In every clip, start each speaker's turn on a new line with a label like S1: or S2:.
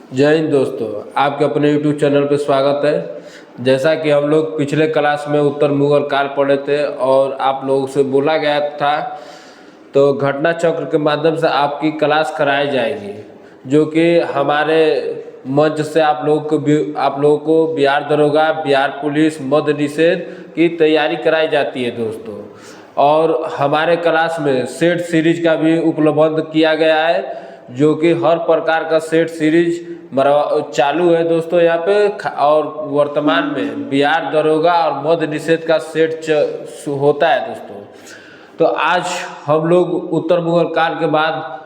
S1: जय हिंद दोस्तों, आपके अपने यूट्यूब चैनल पर स्वागत है। जैसा कि हम लोग पिछले क्लास में उत्तर मुगल काल पढ़े थे और आप लोगों से बोला गया था, तो घटना चक्र के माध्यम से आपकी क्लास कराई जाएगी, जो कि हमारे मंच से आप लोगों को बिहार दरोगा, बिहार पुलिस, मद्य निषेध की तैयारी कराई जाती है दोस्तों। और हमारे क्लास में सेट सीरीज का भी उपलब्ध किया गया है, जो कि हर प्रकार का सेट सीरीज चालू है दोस्तों यहाँ पे। और वर्तमान में बिहार दरोगा और मद्य निषेध का सेट होता है दोस्तों। तो आज हम लोग उत्तर मुगल काल के बाद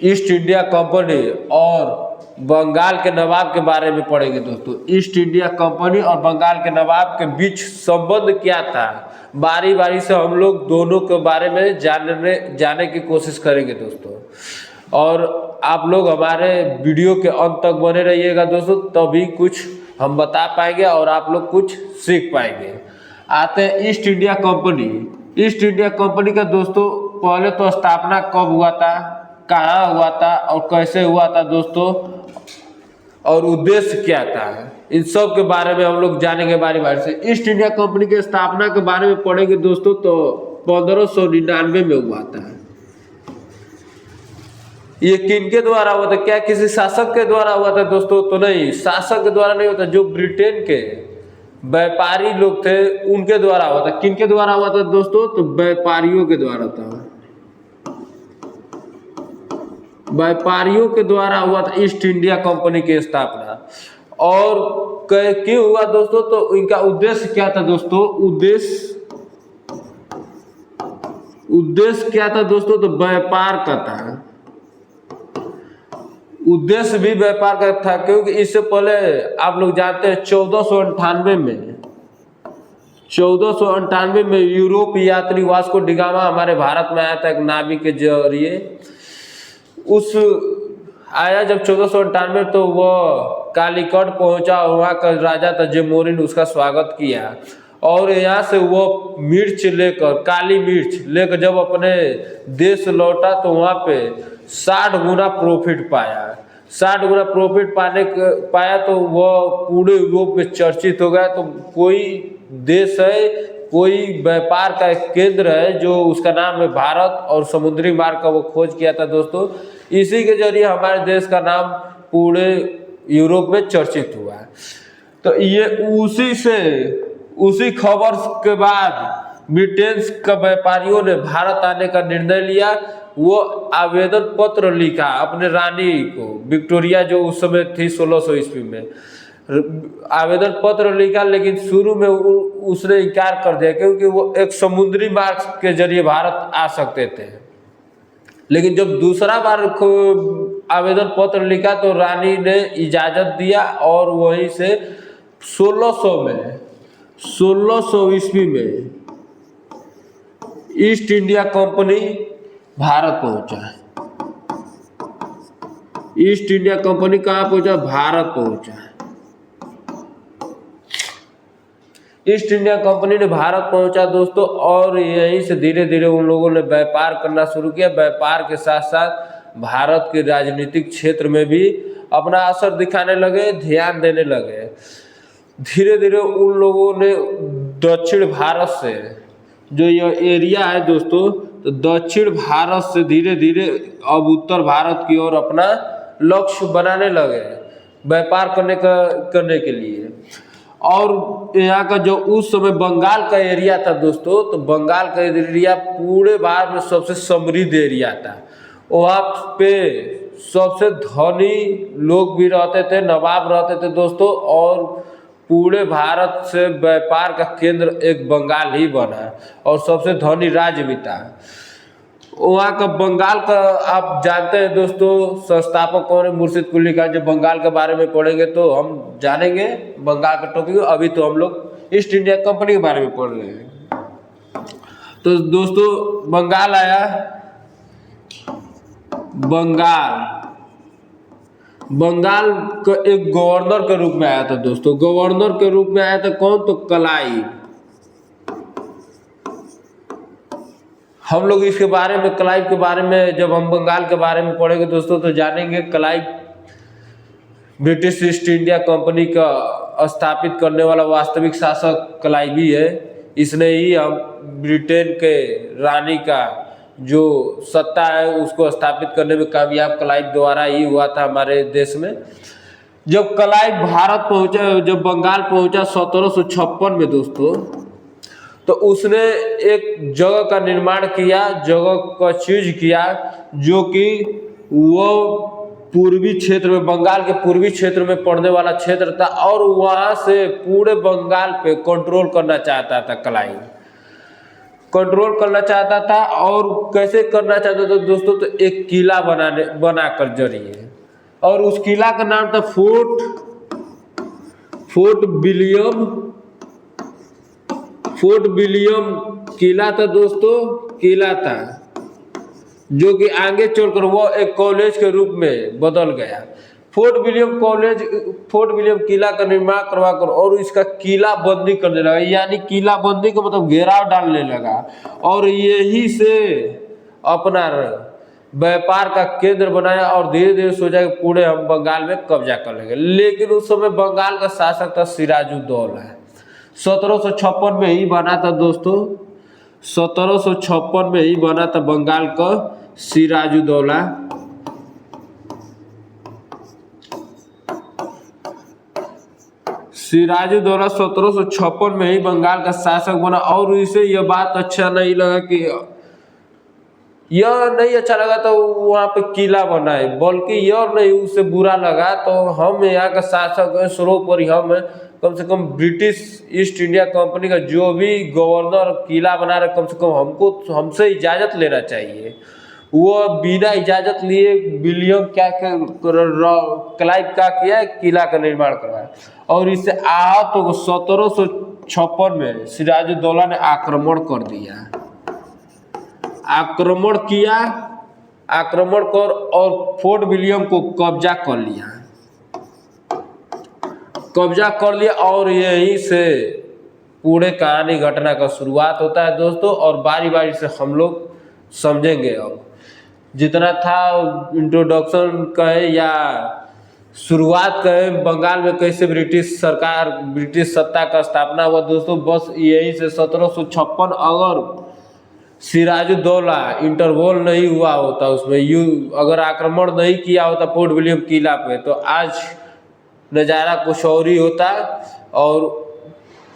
S1: ईस्ट इंडिया कंपनी और बंगाल के नवाब के बारे में पढ़ेंगे दोस्तों। ईस्ट इंडिया कंपनी और बंगाल के नवाब के बीच संबंध क्या था, बारी बारी से हम लोग दोनों के बारे में जाने की कोशिश करेंगे दोस्तों। और आप लोग हमारे वीडियो के अंत तक बने रहिएगा दोस्तों, तभी कुछ हम बता पाएंगे और आप लोग कुछ सीख पाएंगे। आते हैं east India company. East India company का दोस्तों पहले तो स्थापना कब हुआ था, कहाँ हुआ था और कैसे हुआ था दोस्तों, और उद्देश्य क्या था, इन सब के बारे में हम लोग जानेंगे बारी बारी से। ईस्ट इंडिया कंपनी की स्थापना के बारे में पढ़ेंगे दोस्तों, तो 1599 में हुआ था। ये किनके द्वारा हुआ था, क्या किसी शासक के द्वारा हुआ था दोस्तों? तो नहीं, शासक के द्वारा नहीं होता, जो ब्रिटेन के व्यापारी लोग थे उनके द्वारा हुआ था। किनके द्वारा हुआ था दोस्तों? तो व्यापारियों के द्वारा था, व्यापारियों के द्वारा हुआ था ईस्ट इंडिया कंपनी की स्थापना। और क्यों हुआ दोस्तों? तो इनका उद्देश्य क्या था दोस्तों? उद्देश्य क्या था दोस्तों? तो व्यापार का था। उद्देश्य भी व्यापार का था, क्योंकि इससे पहले आप लोग जानते हैं 1498 में यूरोप यात्री वास्को डिगामा हमारे भारत में आया था एक नाविक के जरिए। उस आया जब 1498, तो वह कालीकट पहुंचा, वहाँ का राजा था जेमोरिन, उसका स्वागत किया। और यहाँ से वो काली मिर्च लेकर जब अपने देश लौटा, तो वहाँ पे 60 गुना प्रॉफिट पाया। 60 गुना प्रॉफिट पाया तो वह पूरे यूरोप में चर्चित हो गया। तो कोई देश है, कोई व्यापार का एक केंद्र है जो उसका नाम है भारत, और समुद्री मार्ग का वो खोज किया था दोस्तों। इसी के जरिए हमारे देश का नाम पूरे यूरोप में चर्चित हुआ है। तो ये उसी खबर के बाद ब्रिटेन के व्यापारियों ने भारत आने का निर्णय लिया। वो आवेदन पत्र लिखा अपने रानी को, विक्टोरिया जो उस समय थी 1600 ईस्वी में, आवेदन पत्र लिखा। लेकिन शुरू में उसने इनकार कर दिया, क्योंकि वो एक समुद्री मार्ग के जरिए भारत आ सकते थे। लेकिन जब दूसरा बार आवेदन पत्र लिखा, तो रानी ने इजाज़त दिया, और वहीं से 1600 ईस्वी में ईस्ट इंडिया कंपनी भारत पहुंचा। ईस्ट इंडिया कंपनी कहाँ पहुंचा? भारत पहुंचा। ईस्ट इंडिया कंपनी ने भारत पहुंचा दोस्तों, और यहीं से धीरे धीरे उन लोगों ने व्यापार करना शुरू किया। व्यापार के साथ साथ भारत के राजनीतिक क्षेत्र में भी अपना असर दिखाने लगे, ध्यान देने लगे। धीरे धीरे उन लोगों ने दक्षिण भारत से, जो यह एरिया है दोस्तों, तो दक्षिण भारत से धीरे धीरे अब उत्तर भारत की ओर अपना लक्ष्य बनाने लगे व्यापार करने के लिए। और यहाँ का जो उस समय बंगाल का एरिया था दोस्तों, तो बंगाल का एरिया पूरे भारत में सबसे समृद्ध एरिया था। वहाँ पे सबसे धनी लोग भी रहते थे, नवाब रहते थे दोस्तों। और पूरे भारत से व्यापार का केंद्र एक बंगाल ही बना, और सबसे धनी राज्य भी था वहाँ का। बंगाल का आप जानते हैं दोस्तों, संस्थापक कौन है? मुर्शिद कुली खान। जब बंगाल के बारे में पढ़ेंगे तो हम जानेंगे बंगाल का टॉपिक। अभी तो हम लोग ईस्ट इंडिया कंपनी के बारे में पढ़ रहे हैं। तो दोस्तों बंगाल आया। बंगाल का एक गवर्नर के रूप में आया था दोस्तों। गवर्नर के रूप में आया था कौन? तो क्लाइव। हम लोग इसके बारे में, क्लाइव के बारे में, जब हम बंगाल के बारे में पढ़ेंगे दोस्तों, तो जानेंगे Clive British east India company का स्थापित करने वाला वास्तविक शासक क्लाइव ही है। इसने ही हम ब्रिटेन के रानी का जो सत्ता है उसको स्थापित करने में कामयाब क्लाइव द्वारा ही हुआ था हमारे देश में। जब क्लाइव भारत पहुंचा, जब बंगाल पहुंचा 1756 में दोस्तों, तो उसने एक जगह का निर्माण किया, जगह का चीज किया जो कि वो पूर्वी क्षेत्र में, बंगाल के पूर्वी क्षेत्र में पड़ने वाला क्षेत्र था और वहाँ से पूरे बंगाल पे कंट्रोल करना चाहता था। क्लाइव कंट्रोल करना चाहता था और कैसे करना चाहता था दोस्तों, तो एक किला बनाकर जरिए, और उस किला का नाम था फोर्ट विलियम किला था दोस्तों, किला था जो कि आगे चलकर वो एक कॉलेज के रूप में बदल गया। फोर्ट विलियम किला का निर्माण करवाकर और इसका किला बंदी करने लगा, यानी किला बंदी का मतलब घेराव डालने लगा, और यही से अपना व्यापार का केंद्र बनाया और धीरे धीरे सोचा कि पूरे हम बंगाल में कब्जा कर लेंगे। लेकिन उस समय बंगाल का शासक था सिराजुद्दौला। 1756 में ही बना था दोस्तों, 1756 में ही बना था बंगाल का सिराजुद्दौला। सिराजुद्दौला 1756 में ही बंगाल का शासक बना, और इसे यह बात अच्छा नहीं लगा कि यह नहीं अच्छा लगा तो वहाँ पे किला बनाए, बल्कि यह नहीं उसे बुरा लगा तो हम यहाँ का शासक है, सर्वोपरि हम है, कम से कम ब्रिटिश ईस्ट इंडिया कंपनी का जो भी गवर्नर किला बना रहे, कम से कम हमसे इजाज़त लेना चाहिए। वो बिना इजाज़त लिए विलियम क्लाइव का किया, किला का निर्माण करवाया, और इससे आहत तो 1756 में सिराजुद्दौला ने आक्रमण कर दिया, आक्रमण किया, आक्रमण कर और फोर्ट विलियम को कब्जा कर लिया, और यहीं से पूरे कहानी घटना का शुरुआत होता है दोस्तों। और बारी बारी से हम लोग समझेंगे। अब जितना था इंट्रोडक्शन कहे या शुरुआत कहे, बंगाल में कैसे ब्रिटिश सत्ता का स्थापना हुआ दोस्तों, बस यही से 1756 अगर सिराजुद्दौला इंटरवॉल नहीं हुआ होता, उसमें अगर आक्रमण नहीं किया होता फोर्ट विलियम किला पे, तो आज नज़ारा कुछ और ही होता, और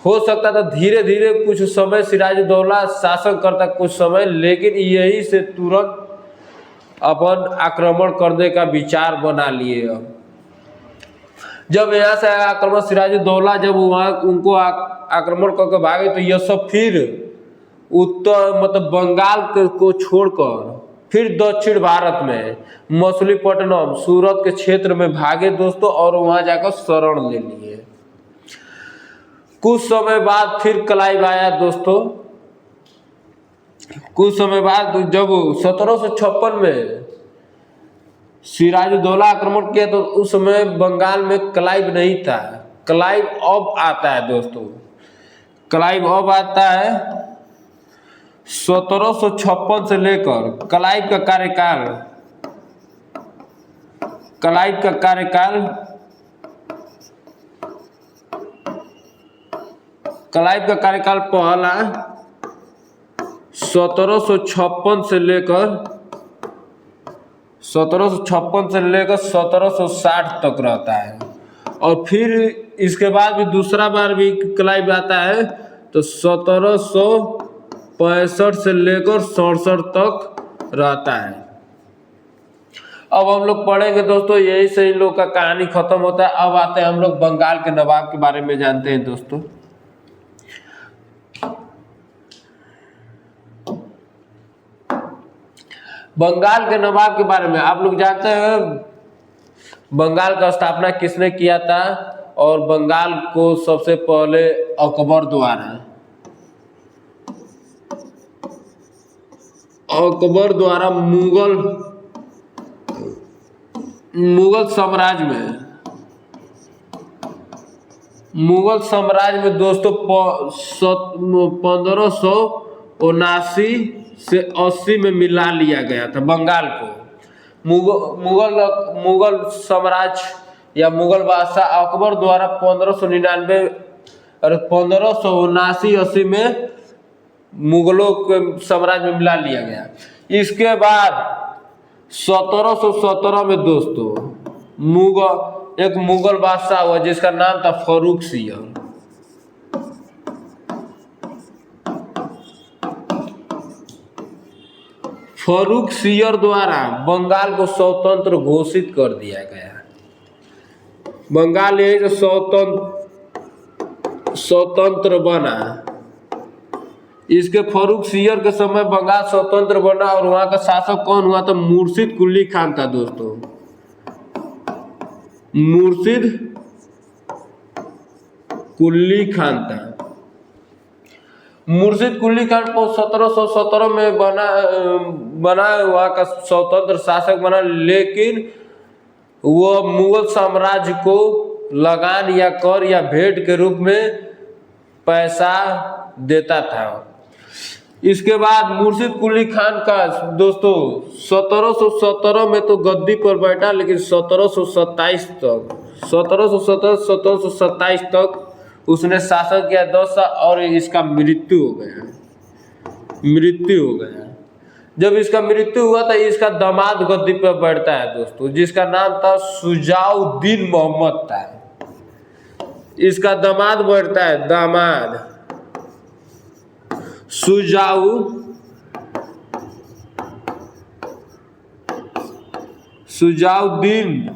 S1: हो सकता था धीरे धीरे कुछ समय सिराजुद्दौला शासन करता कुछ समय, लेकिन यही से तुरंत अपन आक्रमण करने का विचार बना लिए। अब जब यहाँ से आक्रमण सिराजुद्दौला जब वहाँ उनको आक्रमण करके भागे, तो यह सब फिर उत्तर मतलब बंगाल को छोड़कर फिर दक्षिण भारत में मछलीपट्टनम, सूरत के क्षेत्र में भागे दोस्तों, और वहाँ जाकर शरण ले लिए। कुछ समय बाद फिर क्लाइव आया दोस्तों। कुछ समय बाद जब 1756 में सिराजुद्दौला आक्रमण किया, तो उस समय बंगाल में क्लाइव नहीं था। क्लाइव अब आता है दोस्तों, क्लाइव अब आता है 1756 से लेकर क्लाइव का कार्यकाल पहला 1756 से लेकर 1760 तक रहता है, और फिर इसके बाद भी दूसरा बार भी क्लाइव आता है तो 1765 से लेकर 67 तक रहता है। अब हम लोग पढ़ेंगे दोस्तों, यही से इन लोग का कहानी खत्म होता है। अब आते हैं हम लोग बंगाल के नवाब के बारे में जानते हैं दोस्तों। बंगाल के नवाब के बारे में आप लोग जानते हैं, बंगाल का स्थापना किसने किया था, और बंगाल को सबसे पहले अकबर द्वारा मुगल साम्राज्य में दोस्तों 1579 से 80 में मिला लिया गया था बंगाल को। मुगल साम्राज्य या मुगल बादशाह अकबर द्वारा 1599 और 1579-80 में मुगलों के साम्राज्य में मिला लिया गया। इसके बाद 1717 में दोस्तों एक मुगल बादशाह हुआ जिसका नाम था फारूक सियर। फारूक सियर द्वारा बंगाल को स्वतंत्र घोषित कर दिया गया। बंगाल यही से स्वतंत्र बना। इसके फारूक सियर के समय बंगाल स्वतंत्र बना और वहाँ का शासक कौन हुआ था? मुर्शिद कुली खान था दोस्तों। मुर्शिद कुली खान था। मुर्शिद कुली खान को 1717 में बना वहाँ का स्वतंत्र शासक बना, लेकिन वो मुगल साम्राज्य को लगान या कर या भेंट के रूप में पैसा देता था। इसके बाद मुर्शिद कुली खान का दोस्तों 1717 में तो गद्दी पर बैठा, लेकिन 1727 तक उसने शासन किया 10 साल और इसका मृत्यु हो गया। जब इसका मृत्यु हुआ था, इसका दामाद गद्दी पर बैठता है दोस्तों, जिसका नाम था शुजाउद्दीन मोहम्मद था। इसका दामाद बैठता है, दामाद शुजाउद्दीन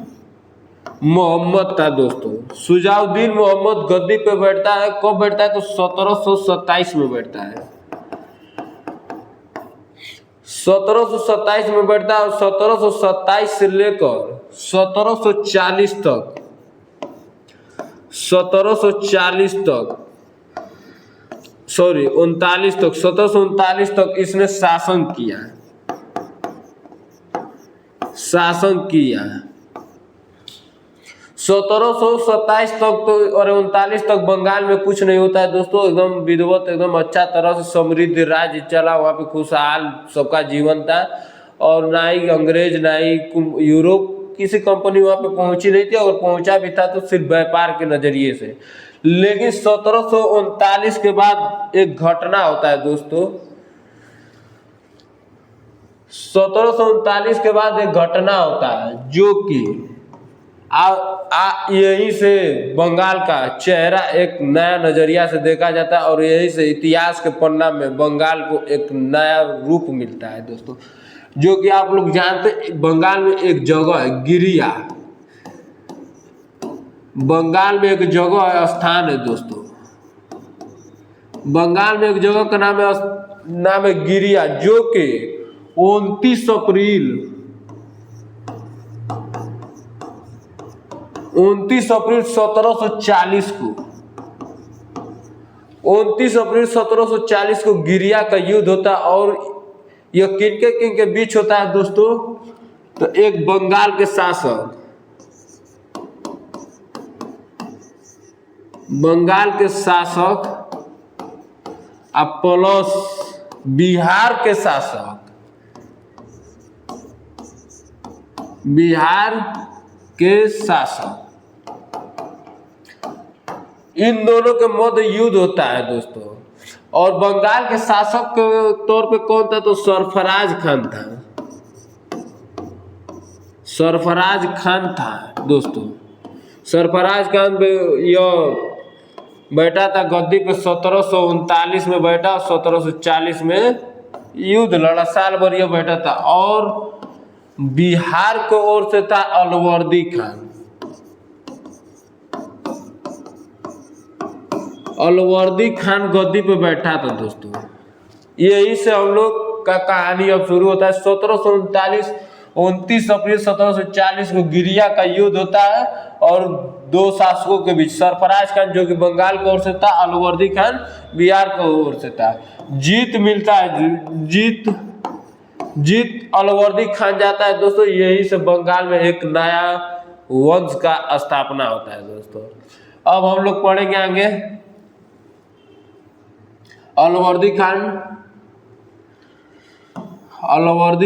S1: मोहम्मद था दोस्तों। शुजाउद्दीन मोहम्मद गद्दी पे बैठता है। कब बैठता है? तो 1727 में बैठता है। 1727 में बैठता है और 1727 से लेकर 1740 तक 1739 तक इसने शासन किया। 1727 तक तो और 39 तक बंगाल में कुछ नहीं होता है दोस्तों। एकदम विधिवत, एकदम अच्छा तरह से समृद्ध राज्य चला। वहाँ पे खुशहाल सबका जीवन था और ना ही अंग्रेज ना ही यूरोप किसी कंपनी वहाँ पे पहुंची नहीं थी, और पहुंचा भी था तो सिर्फ व्यापार के नजरिए से। लेकिन 1739 के बाद एक घटना होता है दोस्तों। 1739 के बाद एक घटना होता है जो कि यहीं से बंगाल का चेहरा एक नया नजरिया से देखा जाता है और यहीं से इतिहास के पन्ना में बंगाल को एक नया रूप मिलता है दोस्तों। जो कि आप लोग जानते हैं, बंगाल में एक जगह है गिरिया। बंगाल में एक जगह है, स्थान है दोस्तों। बंगाल में एक जगह का नाम है गिरिया, जो कि 29 अप्रैल 1740 को 29 अप्रैल 1740 को गिरिया का युद्ध होता है। और यह किनके बीच होता है दोस्तों? तो एक बंगाल के शासक प्लस बिहार के शासक इन दोनों के मध्य युद्ध होता है दोस्तों। और बंगाल के शासक के तौर पे कौन था? तो सरफराज खान था दोस्तों। सरफराज खान यह बैठा था गद्दी पे 1739 में बैठा, 1740 में युद्ध लड़ा, साल भर यह बैठा था। और बिहार की ओर से था अलवर्दी खान। अलवर्दी खान गद्दी पे बैठा था दोस्तों। यही से हम लोग का कहानी अब शुरू होता है। 1739 29 अप्रैल 1740 को गिरिया का युद्ध होता है और दो शासकों के बीच। सरफराज खान जो कि बंगाल की ओर से था, अलवर्दी खान बिहार की ओर से था। जीत मिलता है, जीत अलवर्दी खान जाता है दोस्तों। यही से बंगाल में एक नया वंश का स्थापना होता है दोस्तों। अब हम लोग पढ़ेंगे आगे अलवर्दी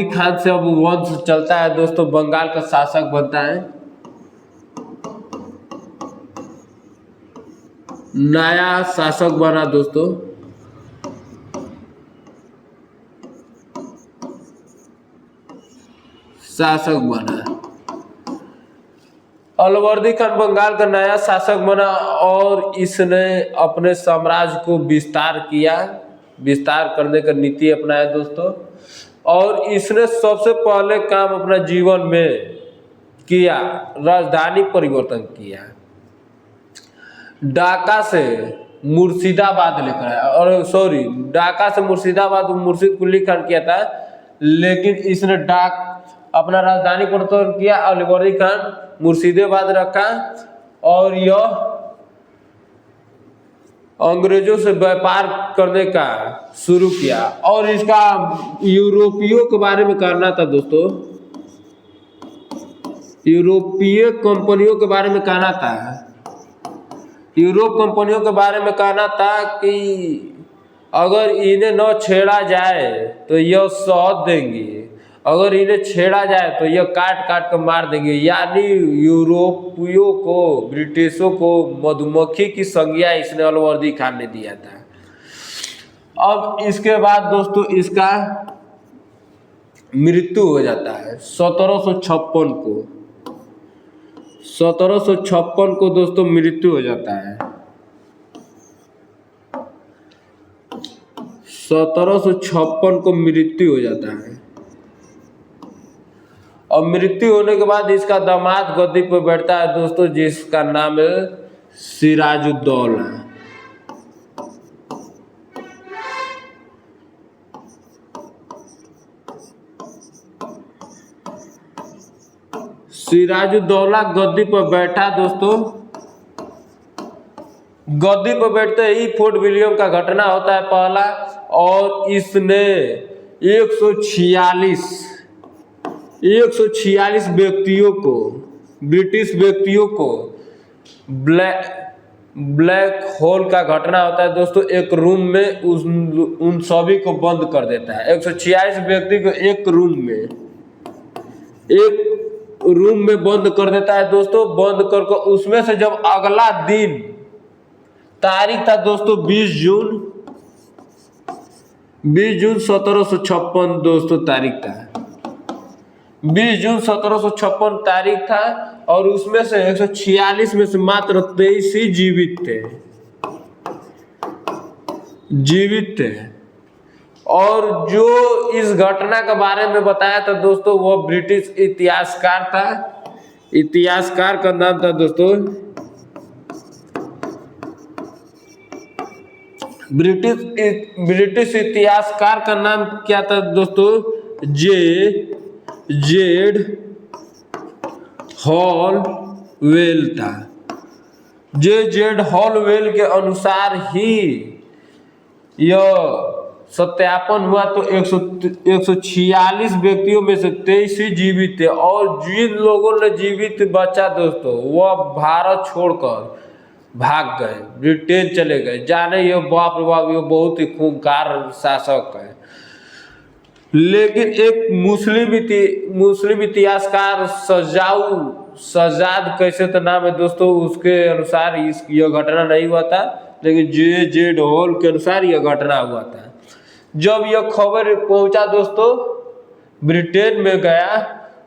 S1: खान से अब वंश चलता है दोस्तों। बंगाल का शासक बनता है नया शासक बना दोस्तों। शासक बना अलवर्दी खान बंगाल का नया शासक बना और इसने अपने साम्राज्य को विस्तार किया, विस्तार करने का नीति अपनाया दोस्तों। और इसने सबसे पहले काम अपना जीवन में किया, राजधानी परिवर्तन किया। ढाका से मुर्शिदाबाद लेकर आया, और सॉरी ढाका से मुर्शिदाबाद मुर्शिद कुली खान किया था, लेकिन इसने अपना राजधानी परिवर्तन किया, अलवर्दी खान मुर्शिदाबाद रखा और यह अंग्रेजों से व्यापार करने का शुरू किया। और इसका यूरोपियों के बारे में कहना था दोस्तों, यूरोपीय कंपनियों के बारे में कहना था, यूरोप कंपनियों के बारे में कहना था कि अगर इन्हें न छेड़ा जाए तो यह शहद देंगे, अगर इन्हें छेड़ा जाए तो यह काट काट कर मार देंगे। यानी यूरोपियों को, ब्रिटिशों को मधुमक्खी की संज्ञा इसने अलवर्दी खान ने दिया था। अब इसके बाद दोस्तों इसका मृत्यु हो जाता है 1756 को, 1756 को दोस्तों मृत्यु हो जाता है। 1756 को मृत्यु हो जाता है। और मृत्यु होने के बाद इसका दामाद गद्दी पर बैठता है दोस्तों, जिसका नाम है सिराजुद्दौला। सिराजुद्दौला गद्दी पर बैठा दोस्तों। गद्दी पर बैठते ही फोर्ट विलियम का घटना होता है पहला, और इसने 146 व्यक्तियों को, ब्रिटिश व्यक्तियों को ब्लैक होल का घटना होता है दोस्तों। एक रूम में उन सभी को बंद कर देता है। 146 व्यक्ति को एक रूम में बंद कर देता है दोस्तों। बंद करके उसमें से जब अगला दिन, तारीख था दोस्तों 20 जून 1756 दोस्तों तारीख था, 20 जून 1756 तारीख था। और उसमें से 146 में से मात्र 23 ही जीवित थे। और जो इस घटना के बारे में बताया था दोस्तों, वो ब्रिटिश इतिहासकार था। इतिहासकार का नाम था दोस्तों, ब्रिटिश इतिहासकार का नाम क्या था दोस्तों? जेड हॉलवेल था। जेड हॉलवेल के अनुसार ही यह सत्यापन हुआ। तो 146 व्यक्तियों में से 23 ही जीवित थे। और जिन लोगों ने जीवित बचा दोस्तों, वह भारत छोड़कर भाग गए, ब्रिटेन चले गए। जाने ये बाप रे बाप, ये बहुत ही खूंखार शासक है। लेकिन एक मुस्लिम इतिहासकार सजाद कैसे तो नाम है दोस्तों, उसके अनुसार यह घटना नहीं हुआ था। लेकिन जेड हॉल के अनुसार यह घटना हुआ था। जब यह खबर पहुंचा दोस्तों ब्रिटेन में गया,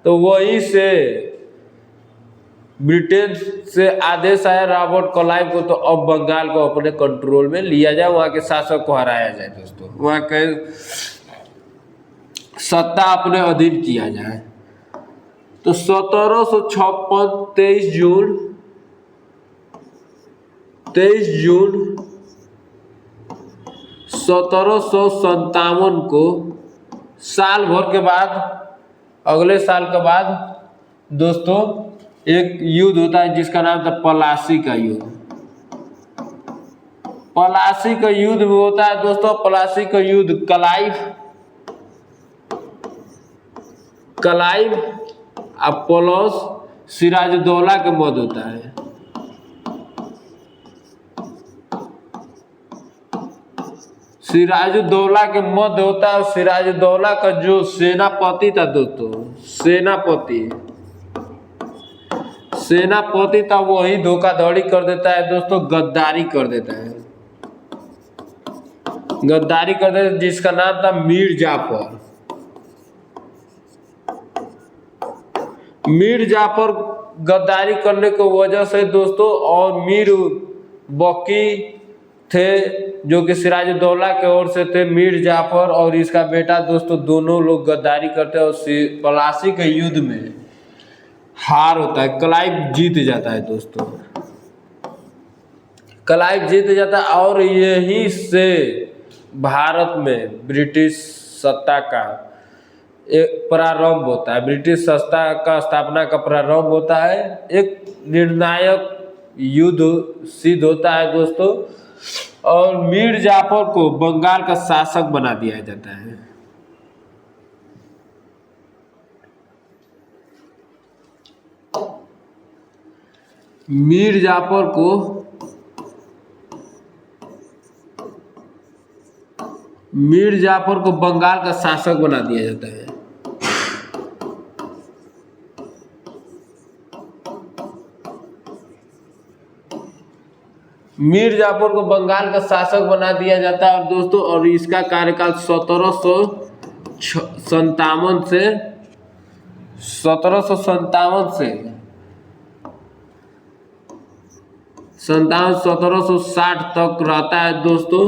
S1: तो वहीं से ब्रिटेन से आदेश आया रॉबर्ट क्लाइव को, तो अब बंगाल को अपने कंट्रोल में लिया जाए, वहाँ के शासक को हराया जाए दोस्तों, वहाँ के सत्ता अपने अधीन किया जाए। तो 1756 23 जून 1757 को, साल भर के बाद, अगले साल के बाद दोस्तों एक युद्ध होता है जिसका नाम था प्लासी का युद्ध। प्लासी का युद्ध में होता है दोस्तों, प्लासी का युद्ध क्लाइव प्लस सिराजुद्दौला के मध्य होता है। सिराजुद्दौला के मध्य होता है। सिराजुद्दौला का जो सेनापति था दोस्तों, सेनापति था वही धोखाधड़ी कर देता है दोस्तों, गद्दारी कर देता है, गद्दारी कर देता है, जिसका नाम था मीर जाफर। मीर जाफर गद्दारी करने की वजह से दोस्तों, और मीर बकी थे जो कि सिराजुद्दौला के ओर से थे, मीर जाफर और इसका बेटा दोस्तों, दोनों लोग गद्दारी करते हैं और प्लासी के युद्ध में हार होता है, क्लाइव जीत जाता है दोस्तों, क्लाइव जीत जाता है। और यहीं से भारत में ब्रिटिश सत्ता का एक प्रारंभ होता है, ब्रिटिश सत्ता का स्थापना का प्रारंभ होता है, एक निर्णायक युद्ध सिद्ध होता है दोस्तों, और मीर जाफर को बंगाल का शासक बना दिया जाता है। मीर जाफर को बंगाल का शासक बना दिया जाता है। मीर जाफर को बंगाल का शासक बना दिया जाता है और दोस्तों, और इसका कार्यकाल 1757 से 1760 तक रहता है दोस्तों।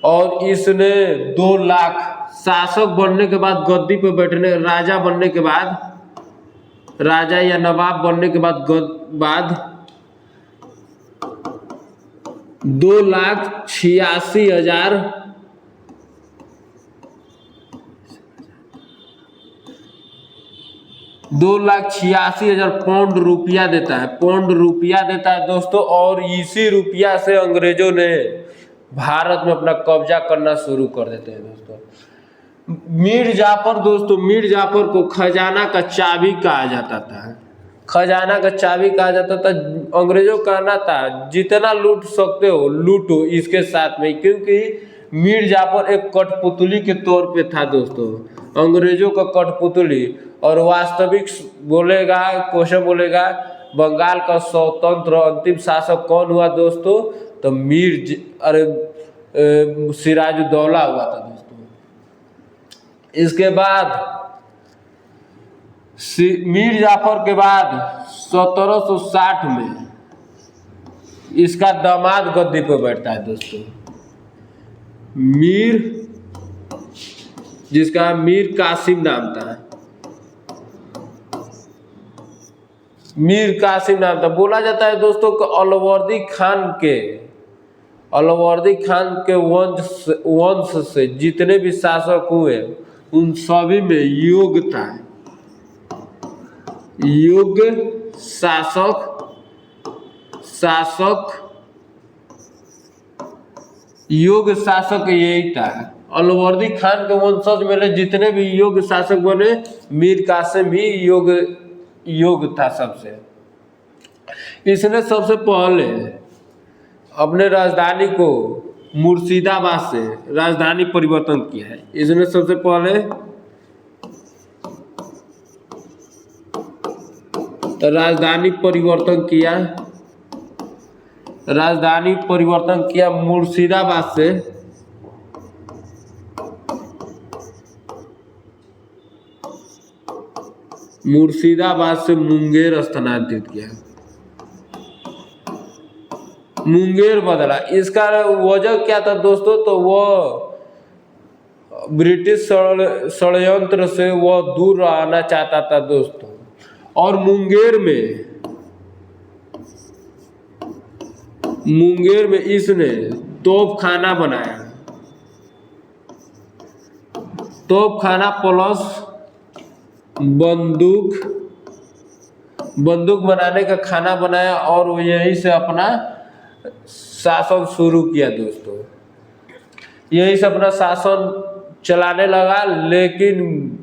S1: और इसने 2 लाख शासक बनने के बाद, गद्दी पे बैठने, राजा बनने के बाद, राजा या नवाब बनने के बाद 2,86,000 पाउंड रुपया देता है, दोस्तों। और इसी रुपया से अंग्रेजों ने भारत में अपना कब्जा करना शुरू कर देते हैं दोस्तों। मीर जाफर को खजाना का चाबी कहा जाता था, अंग्रेजों का कहना था जितना लूट सकते हो लूटो इसके साथ में, क्योंकि मीर जाफर एक कठपुतली के तौर पे था दोस्तों, अंग्रेजों का कठपुतली। और वास्तविक क्वेश्चन बोलेगा बंगाल का स्वतंत्र अंतिम शासक कौन हुआ दोस्तों, तो सिराजुद्दौला हुआ था दोस्तों। इसके बाद मीर जाफर के बाद 1760 में इसका दामाद गद्दी पर बैठता है दोस्तों, जिसका मीर कासिम नाम था। बोला जाता है दोस्तों कि अलवर्दी खान के वंश से जितने भी शासक हुए उन सभी में योग्य शासक यही था। अलवर्दी खान के वंशज में जितने भी योग्य शासक बने, मीर कासिम भी योग्य था सबसे। इसने सबसे पहले अपने राजधानी को मुर्शिदाबाद से राजधानी परिवर्तन किया है। इसने सबसे पहले राजधानी परिवर्तन किया मुर्शिदाबाद से मुंगेर स्थानांतरित किया, मुंगेर बदला। इसका वजह क्या था दोस्तों, तो वो ब्रिटिश षड्यंत्र से वो दूर रहना चाहता था दोस्तों। और मुंगेर में इसने तोपखाना बनाया, तोपखाना प्लस बंदूक बनाने का खाना बनाया, और वो यहीं से अपना शासन शुरू किया दोस्तों। यहीं से अपना शासन चलाने लगा, लेकिन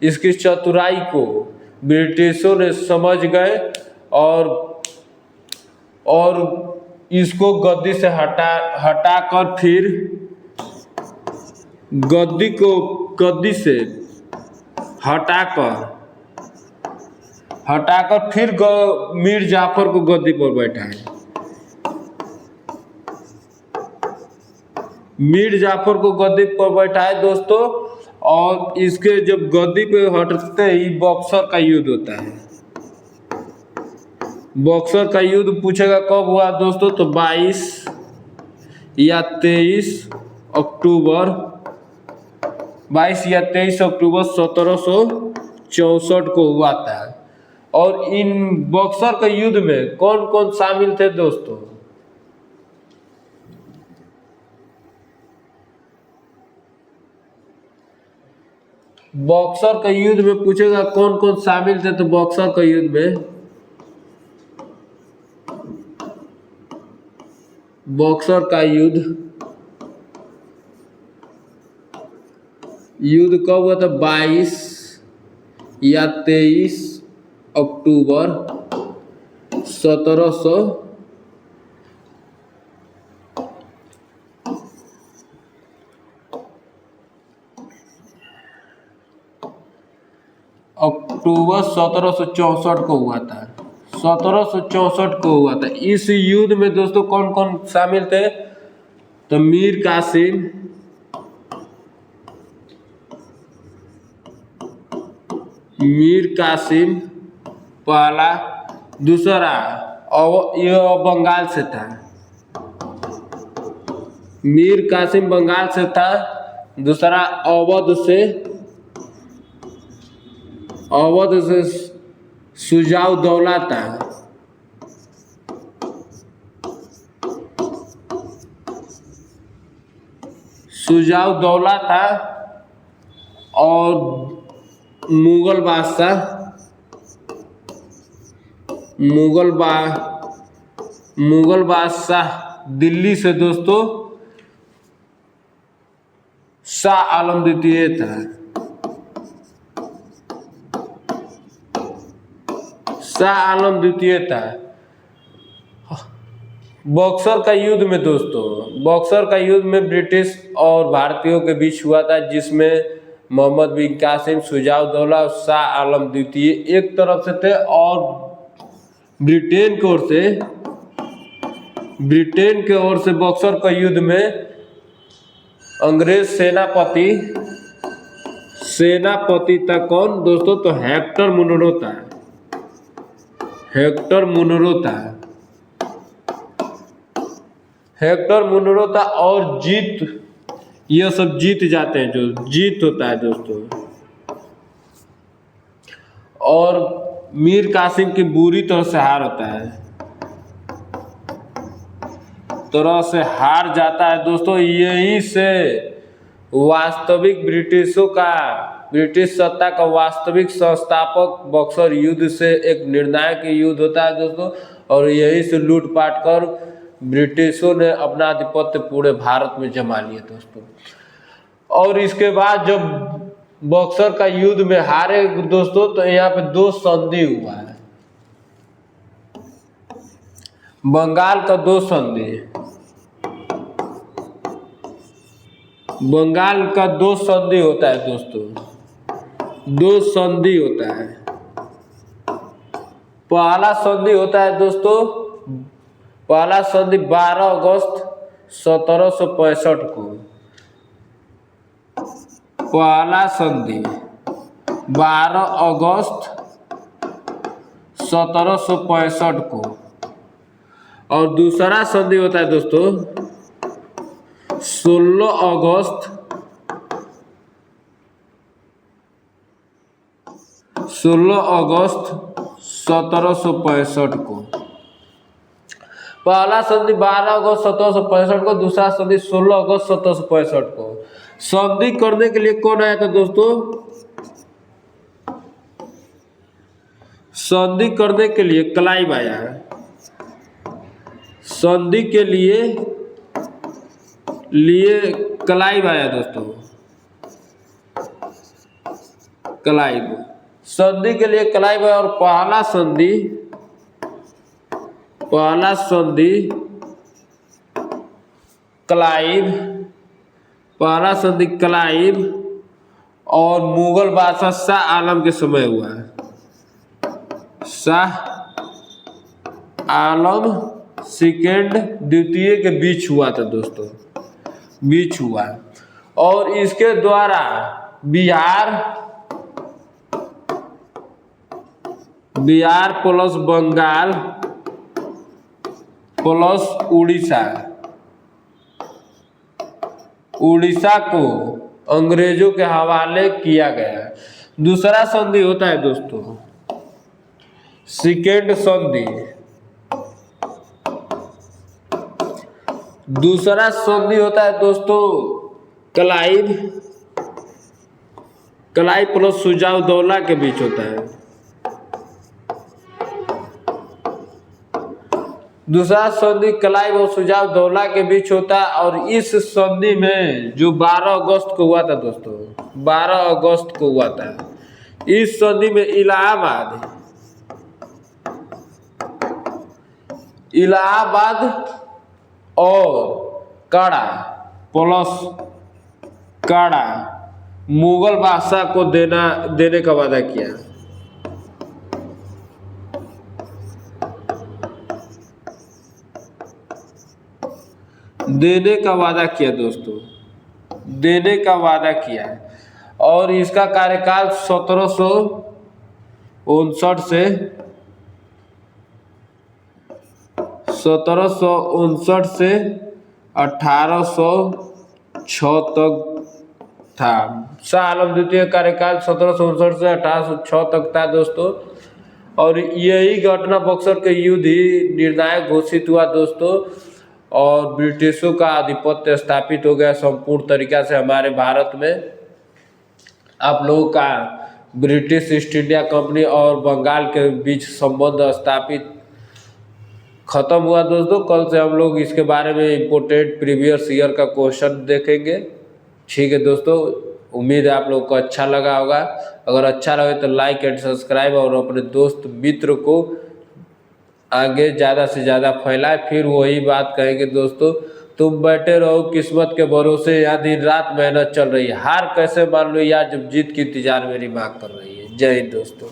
S1: इसकी चतुराई को ब्रिटिशों ने समझ गए और इसको गद्दी से हटाकर फिर गद्दी से हटाकर हटाकर फिर मीर जाफर को गद्दी पर बैठाए। मीर जाफर को गद्दी पर बैठाए दोस्तों, और इसके जब गद्दी पे हटते ही बक्सर का युद्ध होता है। बक्सर का युद्ध पूछेगा कब हुआ दोस्तों, तो 22 या 23 अक्टूबर 22 या 23 अक्टूबर 1764 को हुआ था। और इन बक्सर के युद्ध में कौन कौन शामिल थे दोस्तों? बक्सर के युद्ध में पूछेगा कौन कौन शामिल थे, तो बक्सर के युद्ध में बक्सर का युद्ध कब हुआ था? 22 या 23 अक्टूबर 1700 अक्टूबर 1764 को हुआ था। 1764 को हुआ था। इस युद्ध में दोस्तों कौन कौन शामिल थे? तो मीर कासिम पहला, दूसरा यह बंगाल से था। मीर कासिम बंगाल से था। दूसरा अवध से सुजाउद्दौला था। सुजाउद्दौला था। और मुगल बादशाह दिल्ली से दोस्तों शाह आलम द्वितीय था। शाह आलम द्वितीय था। बक्सर का युद्ध में दोस्तों, बक्सर का युद्ध में ब्रिटिश और भारतीयों के बीच हुआ था, जिसमें मोहम्मद बिन कासिम, सुजाउद्दौला और शाह आलम द्वितीय एक तरफ से थे, और ब्रिटेन की ओर से बक्सर का युद्ध में अंग्रेज सेनापति था कौन दोस्तों? तो हेक्टर मुनरो था। और यह सब जीत जाते हैं, जो जीत होता है दोस्तों। और मीर कासिम की बुरी तरह से हार होता है, हार जाता है दोस्तों। यही से वास्तविक ब्रिटिश सत्ता का वास्तविक संस्थापक बक्सर युद्ध से एक निर्णायक युद्ध होता है दोस्तों। और यही से लूटपाट कर ब्रिटिशों ने अपना आधिपत्य पूरे भारत में जमा लिया दोस्तों। और इसके बाद जब बक्सर का युद्ध में हारे दोस्तों, तो यहाँ पे 2 संधि हुआ है। बंगाल का 2 संधि होता है दोस्तों। 2 संधि होता है। पहला संधि होता है दोस्तों, पहला संधि 12 अगस्त 1765 को। पहला संधि 12 अगस्त 1765 को। और दूसरा संधि होता है दोस्तों 16 अगस्त 1765 को। पहला संधि 12 अगस्त 1765 को, दूसरा संधि 16 अगस्त 1765 को। संधि करने के लिए कौन आया था दोस्तों? संधि करने के लिए क्लाइव आया है। संधि के लिए क्लाइव आया दोस्तों। क्लाइव संधि के लिए क्लाइव है। और पहला संधि क्लाइव और मुगल बादशाह शाह आलम के समय हुआ है। शाह आलम सेकेंड द्वितीय के बीच हुआ था दोस्तों, बीच हुआ। और इसके द्वारा बिहार प्लस बंगाल प्लस उड़ीसा को अंग्रेजों के हवाले किया गया। दूसरा संधि होता है दोस्तों सेकेंड संधि। दूसरा संधि होता है दोस्तों क्लाइव प्लस सुजाउद्दौला के बीच होता है। दूसरा संधि क्लाइव और सुजाउद्दौला के बीच होता है। और इस संधि में जो 12 अगस्त को हुआ था दोस्तों, 12 अगस्त को हुआ था, इस संधि में इलाहाबाद और काड़ा मुगल बादशाह को देने का वादा किया। देने का वादा किया दोस्तों, देने का वादा किया। और इसका कार्यकाल 1759 से 1806 तक था। शाह आलम द्वितीय कार्यकाल 1759 से 1806 तक था दोस्तों। और यही घटना बक्सर के युद्ध ही निर्णायक घोषित हुआ दोस्तों। और ब्रिटिशों का आधिपत्य स्थापित हो गया संपूर्ण तरीका से हमारे भारत में। आप लोगों का ब्रिटिश ईस्ट इंडिया कंपनी और बंगाल के बीच संबंध स्थापित खत्म हुआ दोस्तों। कल से हम लोग इसके बारे में इम्पोर्टेंट प्रीवियस ईयर का क्वेश्चन देखेंगे। ठीक है दोस्तों, उम्मीद है आप लोगों को अच्छा लगा होगा। अगर अच्छा लगे तो लाइक एंड सब्सक्राइब और अपने दोस्त मित्र को आगे ज़्यादा से ज़्यादा फैलाए। फिर वही बात कहेंगे दोस्तों, तुम बैठे रहो किस्मत के भरोसे, यहाँ दिन रात मेहनत चल रही है। हार कैसे मान लो यार जब जीत की इंतजार मेरी माँ कर रही है। जय हिंद दोस्तों।